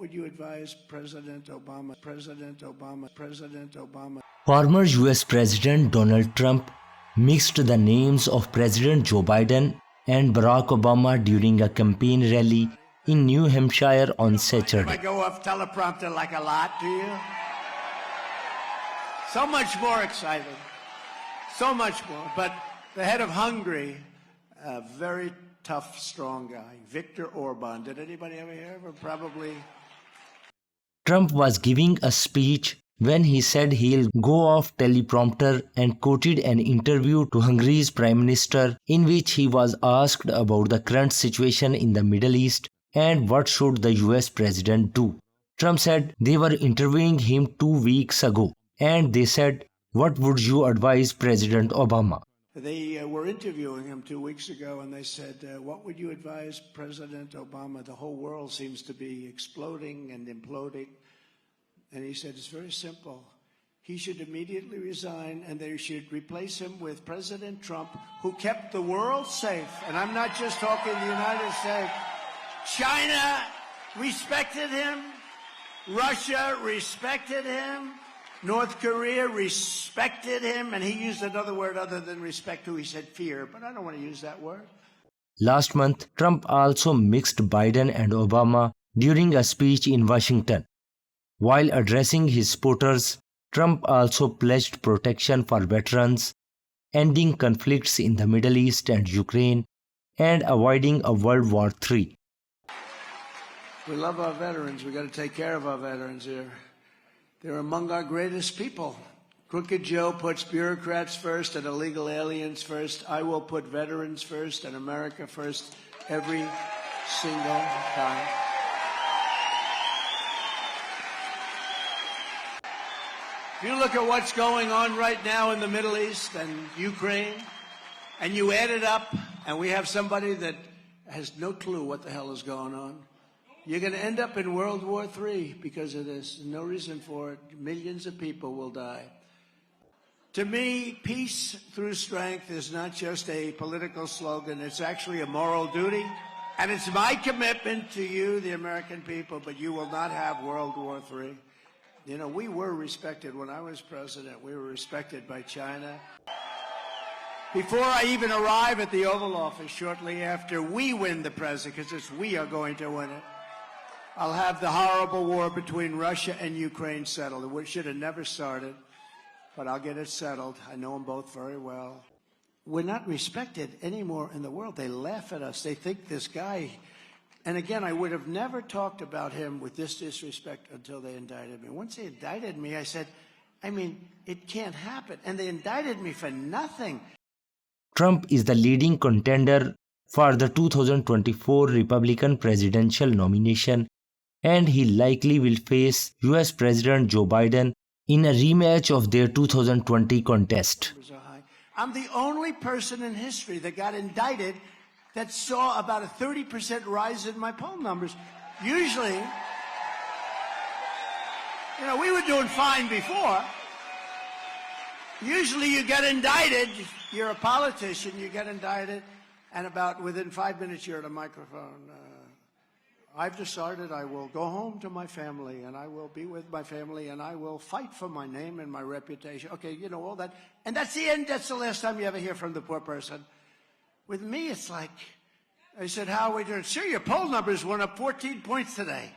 would you advise President Obama? President Obama. President Obama. Former US President Donald Trump mixed the names of President Joe Biden and Barack Obama during a campaign rally in New Hampshire on Saturday. I go off teleprompter like a lot, do you? So much more exciting. So much more. But the head of Hungary, a very tough, strong guy, Viktor Orban. Did anybody ever hear of him? Probably. Trump was giving a speech when he said he'll go off teleprompter and quoted an interview to Hungary's Prime Minister in which he was asked about the current situation in the Middle East and what should the US president do. Trump said they were interviewing him 2 weeks ago and they said, "What would you advise President Obama?" They were interviewing him 2 weeks ago and they said, what would you advise President Obama? The whole world seems to be exploding and imploding. And he said, it's very simple. He should immediately resign and they should replace him with President Trump, who kept the world safe. And I'm not just talking the United States. China respected him. Russia respected him. North Korea respected him. And he used another word other than respect, who he said fear. But I don't want to use that word. Last month, Trump also mixed Biden and Obama during a speech in Washington. While addressing his supporters, Trump also pledged protection for veterans, ending conflicts in the Middle East and Ukraine, and avoiding a World War III. We love our veterans. We've got to take care of our veterans here. They're among our greatest people. Crooked Joe puts bureaucrats first and illegal aliens first. I will put veterans first and America first every single time. If you look at what's going on right now in the Middle East and Ukraine, and you add it up, and we have somebody that has no clue what the hell is going on, you're going to end up in World War III because of this. No reason for it. Millions of people will die. To me, peace through strength is not just a political slogan. It's actually a moral duty. And it's my commitment to you, the American people, but you will not have World War III. You know, we were respected when I was president. We were respected by China. Before I even arrive at the Oval Office, shortly after we win the presidency, because it's we are going to win it, I'll have the horrible war between Russia and Ukraine settled. It should have never started, but I'll get it settled. I know them both very well. We're not respected anymore in the world. They laugh at us. They think this guy... And again, I would have never talked about him with this disrespect until they indicted me. Once they indicted me, I said, it can't happen. And they indicted me for nothing. Trump is the leading contender for the 2024 Republican presidential nomination, and he likely will face US President Joe Biden in a rematch of their 2020 contest. I'm the only person in history that got indicted that saw about a 30% rise in my poll numbers. Usually, we were doing fine before. Usually you get indicted, you're a politician, you get indicted, and about within 5 minutes you're at a microphone. I've decided I will go home to my family, and I will be with my family, and I will fight for my name and my reputation. Okay, all that. And that's the end. That's the last time you ever hear from the poor person. With me, it's like, I said, how are we doing? Sure, your poll numbers went up 14 points today.